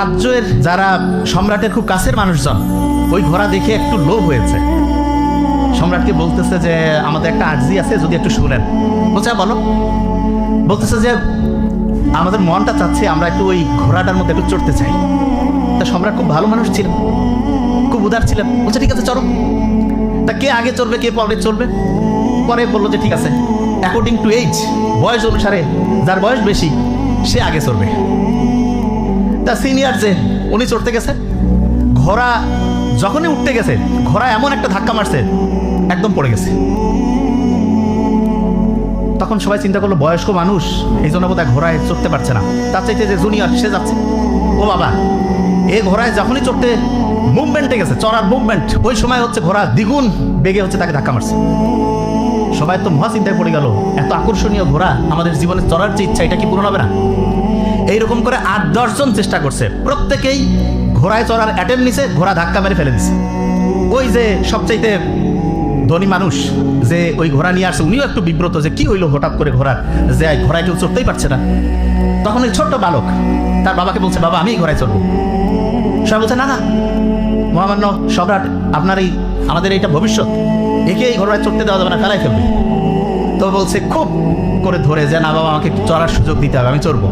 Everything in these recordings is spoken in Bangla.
রাজ্যের যারা সম্রাটের খুব কাছের মানুষজন ওই ঘোড়া দেখে একটু লোভ হয়েছে। সম্রাটকে বলতেছে যে আমাদের একটা আর্জি আছে, যদি একটু শুনেন। বলছে বলো। বলতেছে যে আমাদের মনটা চাচ্ছে আমরা একটু ওই ঘোড়াটার মধ্যে একটু চড়তে চাই। তা সম্রাট খুব ভালো মানুষ ছিলেন, খুব উদার ছিলেন। বলছে ঠিক আছে চলো। তা কে আগে চড়বে কে পরে চড়বে? পরে বললো যে ঠিক আছে, অ্যাকর্ডিং টু এইজ, বয়স অনুসারে যার বয়স বেশি সে আগে চড়বে। তা সিনিয়র যে উনি চড়তে গেছে, ঘোড়া যখনই উঠতে গেছে ঘোড়া এমন একটা ধাক্কা মারছে একদম পড়ে গেছে। তখন সবাই চিন্তা করলো বয়স্ক মানুষ, এই জন্য বোধহয় ঘোড়ায় চড়তে পারছে না, তার চাইতে যে জুনিয়র সে যাচ্ছে। ও বাবা, এই ঘোড়ায় যখনই চড়তে মুভমেন্টে গেছে, চড়ার মুভমেন্ট, ওই সময় হচ্ছে ঘোড়া দ্বিগুণ বেগে হচ্ছে তাকে ধাক্কা মারছে। সবাই তো মহা চিন্তায় পড়ে গেল, এত আকর্ষণীয় ঘোড়া, আমাদের জীবনে চড়ার যে ইচ্ছা এটা কি পূরণ হবে না? এইরকম করে ৮-১০ জন চেষ্টা করছে, প্রত্যেকেই ঘোড়ায় চড়ার অ্যাটেম্প নিছে, ঘোড়া ধাক্কা মেরে ফেলে দিছে। ওই যে সবচাইতে ধনী মানুষ যে ওই ঘোড়া নিয়ে আসছে, উনিও একটু বিব্রত যে কি হইলো হঠাৎ করে ঘোড়ার, যে ঘোড়ায় কেউ চড়তেই পারছে না। তখন ওই ছোট্ট বালক তার বাবাকে বলছে, বাবা আমি ঘোড়ায় চড়বো। সবাই বলছে না না, মহামান্য সম্রাট, আপনার এই আমাদের এইটা ভবিষ্যৎ, একে এই ঘোড়ায় চড়তে দেওয়া যাবে না, ফেলাই ফেলবে। তো বলছে খুব করে ধরে যে না বাবা আমাকে চড়ার সুযোগ দিতে হবে, আমি চড়বো।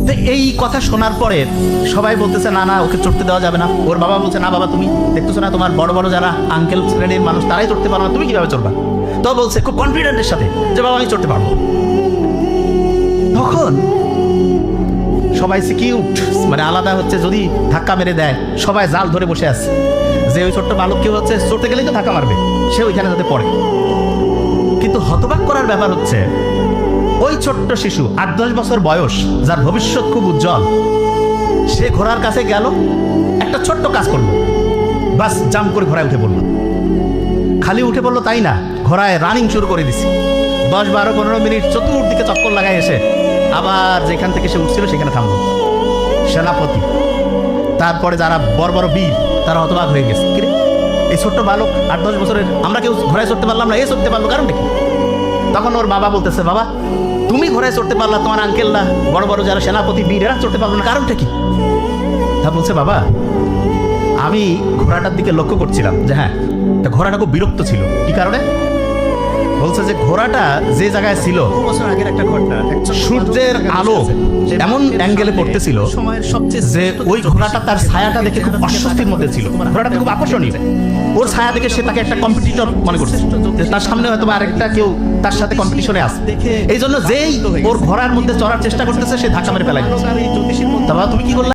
তো এই কথা শোনার পরে সবাই বলতেছে না না ওকে চড়তে দেওয়া যাবে না। ওর বাবা বলছে না বাবা, তুমি দেখতেছো না তোমার বড় বড় যারা আঙ্কেল শ্রেণীর মানুষ তারাই চড়তে পারো না, তুমি কিভাবে চড়বা? তো বলছে খুব কনফিডেন্টের সাথে যে বাবা আমি চড়তে পারবো। তখন সবাই সিকিউট, মানে আলাদা হচ্ছে, যদি ধাক্কা মেরে দেয় সবাই জাল ধরে বসে আছে যে ওই ছোট্ট বালক কেউ হচ্ছে চড়তে গেলেই তো ধাক্কা মারবে, সে ওইখানে যাতে পড়ে। কিন্তু হতবাক করার ব্যাপার হচ্ছে ওই ছোট্ট শিশু ৮-১০ বছর বয়স, যার ভবিষ্যৎ খুব উজ্জ্বল, সে ঘোড়ার কাছে গেল, একটা ছোট্ট কাজ করলো, বাস জাম্প করে ঘোড়ায় উঠে পড়লো। খালি উঠে পড়লো তাই না, ঘোড়ায় রানিং শুরু করে দিছে। ১০-১২-১৫ মিনিট চতুর্দিকে চক্কর লাগায় এসে আবার যেখান থেকে সে উঠছিল সেখানে থামলো। সেনাপতি, তারপরে যারা বড় বড় বীর, তারা হতবাক হয়ে গেছে, কিরে এই ছোট্ট বালক ৮-১০ বছরের, আমরা কেউ ঘোড়ায় চড়তে পারলাম না, এ চড়তে পারলো, কারণটা কি? তখন ওর বাবা বলতেছে, বাবা তুমি ঘোড়ায় চড়তে পারলা, তোমার আঙ্কেলরা বড় বড় যারা সেনাপতি বীর এরা চড়তে পারলো না, কারণটা কি? তা বলছে, বাবা আমি ঘোড়াটার দিকে লক্ষ্য করছিলাম যে হ্যাঁ ঘোড়াটা খুব বিরক্ত ছিল। কি কারণে? বলছে যে ঘোড়াটা যে জায়গায় ছিল, একটা ঘটনা, সূর্যের আলো এমন অ্যাঙ্গেলে পড়তেছিল যে ওই ঘোড়াটা তার ছায়াটা দেখে খুব অস্বস্তির মধ্যে ছিল। ঘোড়াটা খুব আকর্ষণীয়, ওর ছায়া দেখে সে তাকে একটা কম্পিটিটর মনে করছে, তার সামনে হয়তো আরেকটা কেউ তার সাথে কম্পিটিশনে আসে। এই জন্য যেই ওর ঘোড়ার মধ্যে চড়ার চেষ্টা করতেছে সে ধাক্কা মেরে ফেলাই। তারপর তুমি কি করলে?